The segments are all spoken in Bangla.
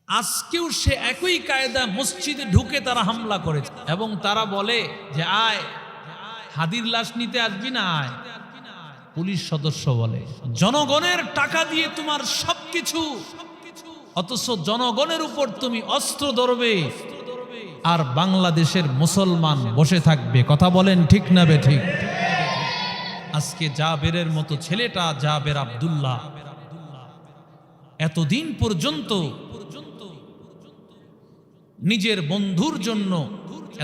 আজকেও সে একই কায়দা মসজিদে ঢুকে তারা হামলা করেছে এবং তারা বলে যে আয় হাদির লাশ নিতে আসবি না, আয়। পুলিশ সদস্য বলে জনগণের টাকা দিয়ে তোমার সবকিছু, অথচ জনগণের উপর তুমি অস্ত্র ধরবে আর বাংলাদেশের মুসলমান বসে থাকবে। কথা বলেন ঠিক না বেঠিক? আজকে জাবেরের মতো ছেলেটা, জাবের আব্দুল্লাহ, এতদিন পর্যন্ত নিজের বন্ধুর জন্য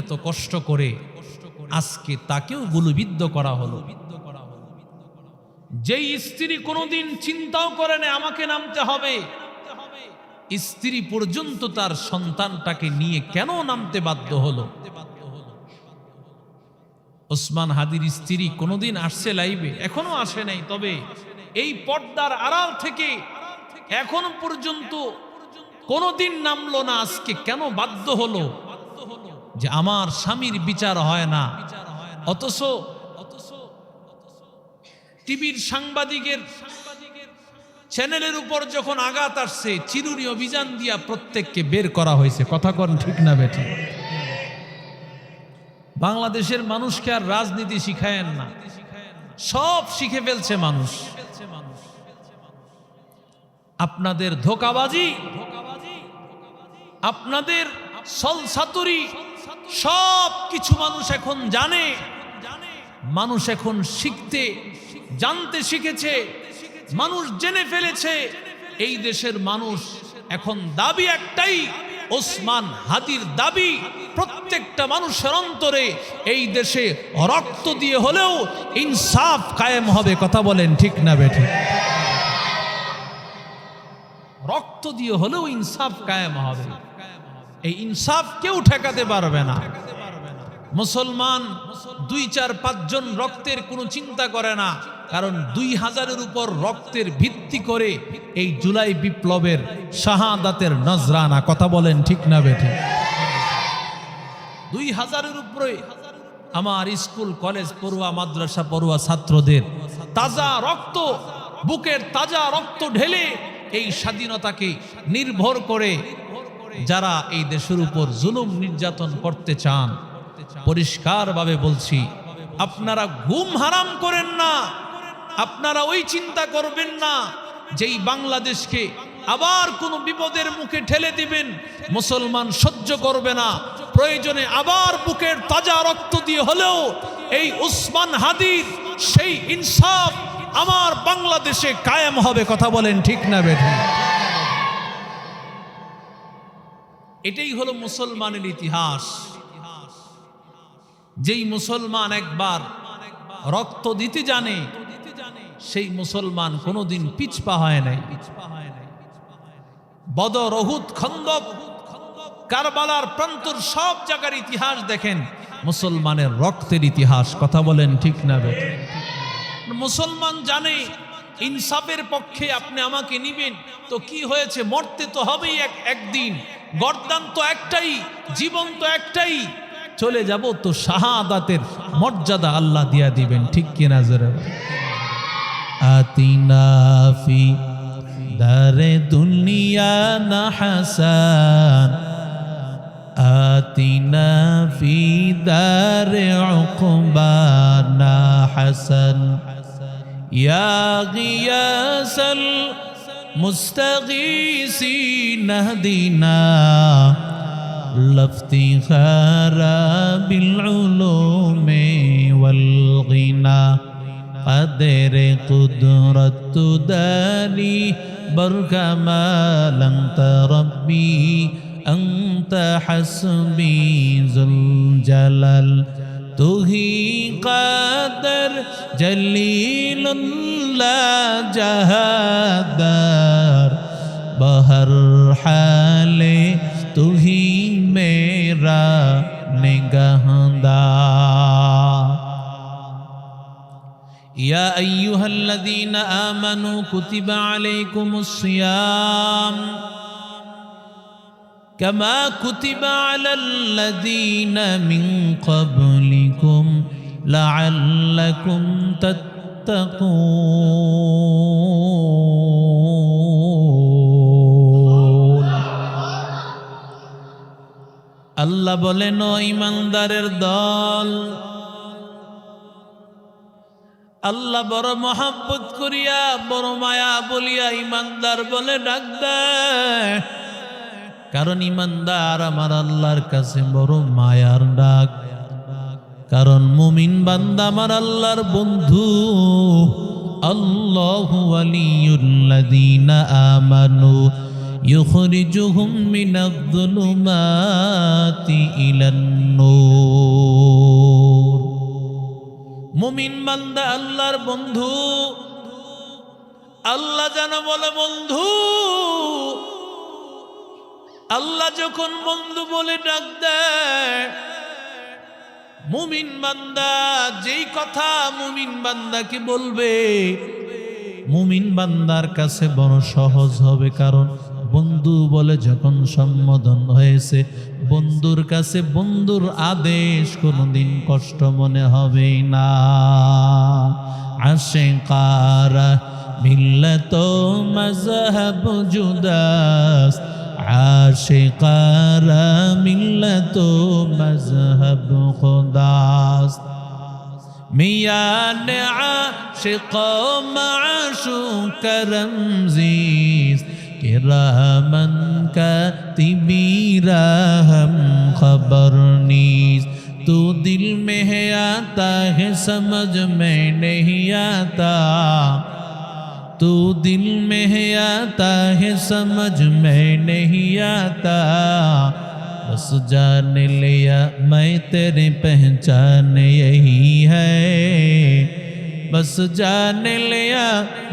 এত কষ্ট করে আজকে তাকেও গুলিবিদ্ধ করা হলো। যেই স্ত্রী কোনোদিন চিন্তাও করে না আমাকে নামতে হবে, স্ত্রী পর্যন্ত তার সন্তানটাকে নিয়ে কেন নামতে বাধ্য হলো? ওসমান হাদির স্ত্রী কোনোদিন আসছে লাইভে? এখনো আসে নাই, তবে এই পর্দার আড়াল থেকে এখনো পর্যন্ত কোনোদিন নামলো না। আজকে কেন বাধ্য হলো যে আমার স্বামীর বিচার হয় না? অথচ টিভির সাংবাদিকের চ্যানেলের উপর যখন আঘাত আসছে, চিরুনি অভিযান দিয়া প্রত্যেককে বের করা হয়েছে। কথা কোন ঠিক না বেঠিক? বাংলাদেশের মানুষকে আর রাজনীতি শিখায়েন না, সব শিখে ফেলছে মানুষ। আপনাদের ধোঁকাবাজি, আপনাদের ছলছাতুরি সব কিছু মানুষ এখন জানে। মানুষ এখন জানতে শিখেছে, মানুষ জেনে ফেলেছে। এই দেশের মানুষ এখন দাবি একটাই, ওসমান হাদির দাবি প্রত্যেকটা মানুষের অন্তরে এই দেশে রক্ত দিয়ে হলেও ইনসাফ কায়েম হবে। কথা বলেন ঠিক না বেঠিক? রক্ত দিয়ে হলেও ইনসাফ কায়েম হবে। এই ইনসাফ কেউ ঠেকাতে পারবে না। মুসলমান 2-4-5 জন রক্তের কোনো চিন্তা করে না, কারণ 2000-এর উপর রক্তের ভিত্তি করে এই জুলাই বিপ্লবের শাহাদাতের নজরানা। কথা বলেন ঠিক না বেঠিক? 2000-এর উপরে আমার স্কুল কলেজ পড়ুয়া, মাদ্রাসা পড়ুয়া ছাত্রদের তাজা রক্ত, বুকের তাজা রক্ত ঢেলে এই স্বাধীনতাকে নির্ভর করে যারা এই দেশের উপর জুলুম নির্যাতন করতে চান, পরিষ্কারভাবে বলছি, আপনারা ঘুম হারাম করেন না। আপনারা ওই চিন্তা করবেন না যেই বাংলাদেশকে আবার কোনো বিপদের মুখে ঠেলে দিবেন, মুসলমান সহ্য করবে না। প্রয়োজনে আবার বুকের তাজা রক্ত দিয়ে হলেও এই ওসমান হাদির সেই ইনসাফ আমার বাংলাদেশে কায়েম হবে। কথা বলেন ঠিক না বেঠিক? এটাই হলো মুসলমানের ইতিহাস। যেই মুসলমান একবার রক্ত দিতে জানে, সেই মুসলমান কোনোদিন পিছপা হয় নাই। বদর, উহুদ, খন্দক, কারবালার প্রান্তর সব জায়গার ইতিহাস দেখেন, মুসলমানের রক্তের ইতিহাস। কথা বলেন ঠিক না বেঠিক? মুসলমান জানে ইনসাফের পক্ষে আপনি আমাকে নিবেন তো কি হয়েছে, মরতে তো হবেই একদিন, গর্দান তো একটাই, জীবন তো একটাই, চলে যাব তো শাহাদাতের মর্যাদা আল্লাহ দিয়া দিবেন। ঠিক কিনা জোরে? আতিনা ফি দারে দুনিয়া না হাসান, আতিনা ফি দারে উকবা না হাসান, ইয়া গিয়াসাল মুস্তাগীসিন ইহদিনা লাফতিখারা বিল উলুমি ওয়াল গিনা, قدر قدرت داني بركمال انت ربي انت حسبي ذو الجلال تو ہی قادر جلیل لا جہادر بہر حال تو ہی میرا نگہدار. يا أيها الذين آمنوا كتب عليكم الصيام كما كتب على الذين من قبلكم لعلكم تتقون. আল্লাহ বলেন ও ঈমানদারের দল, আল্লাহ বড় মহাব্বত করিয়া বড় মায়া বলিয়া ঈমানদার বলে ডাক দেয়, কারণ ঈমানদার আমার আল্লাহর কাছে বড় মায়ার ডাক। কারণ মুমিন বান্দা আমার আল্লাহর বন্ধু। আল্লাহু ওয়ালিয়ুল্লাযীনা আমানু ইউখরিজুহুম মিনায-যুলুমাতি ইলান-নূর। মুমিন বান্দা আল্লাহর বন্ধু। আল্লাহ যেন বলে বন্ধু। আল্লাহ যখন বন্ধু বলে ডাক দেয়, মুমিন বান্দা যেই কথা মুমিন বান্দাকে বলবে, মুমিন বান্দার কাছে বড় সহজ হবে। কারণ বন্ধু বলে যখন সম্বোধন হয়েছে, বন্ধুর কাছে বন্ধুর আদেশ কোনোদিন কষ্ট মনে হবে না। আশিকারা মিল্লাত মাযহাব জুদাস, আশিকারা মিল্লাত মাযহাব খুদাস। মিয়ান আশিক মাশুক রমজিস, किरामन कातिबीरा हम खबर नीस। तू दिल में है आता है समझ में नहीं आता, तू दिल में है आता है समझ में नहीं आता। बस जान लिया मैं तेरी पहचान यही है, बस जान लिया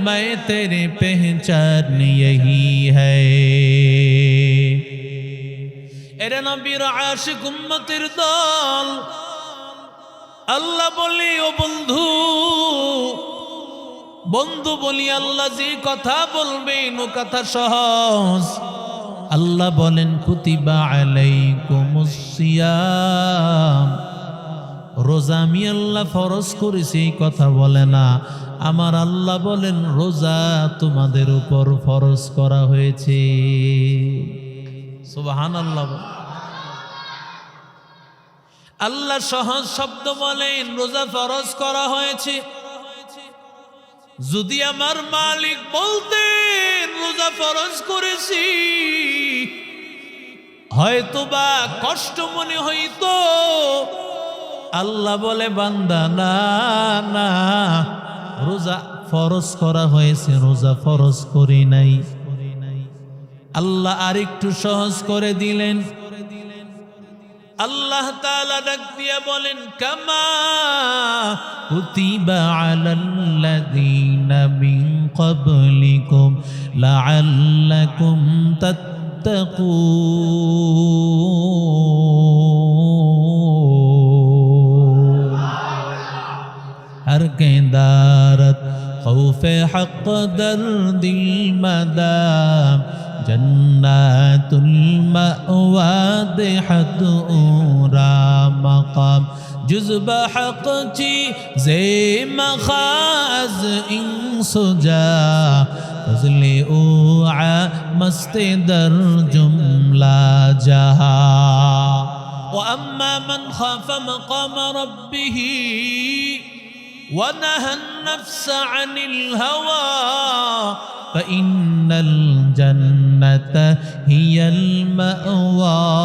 मैं तेरी पहचान यही है। এরে নবীর আশিক উম্মতের দল, আল্লাহ বলি ও বন্ধু, বন্ধু বলি আল্লাহ যে কথা বলবেন ও কথা সহজ। আল্লাহ বলেন কুতিবা আলাইকুমুস সিয়াম, রোজা আমি আল্লাহ ফরজ করেছি এই কথা বলে না, আমার আল্লাহ বলেন রোজা তোমাদের উপর ফরজ করা হয়েছে। সুবহানাল্লাহ। আল্লাহ সহজ শব্দ বলেন রোজা ফরজ করা হয়েছে। যদি আমার মালিক বলতেন রোজা ফরজ করেছি, হয়তোবা কষ্ট মনে হইতো। আল্লাহ বলে বান্দা না না, রোজা ফরজ করা হয়েছে, রোজা ফরজ করি নাই। আল্লাহ আরেকটু সহজ করে দিলেন। আল্লাহ তাআলা ডাক দিয়া বলেন কামা কুতিবা আলাল্লাযীনা মিন ক্বাবলিকুম লাআল্লাকুম তাত্তাকুন। हर के दारत खौफे हक दर्दिल मदाम, जन्नातुल मअवा देहत उरा मकाम। जुज़्ब हक ची ज़े मखाज इन सुजा, फज़ले उआ मस्ते दर जुमला जहा। وأما من خاف مقام ربه ونهى النفس عن الهوى فإن الجنة هي المأوى।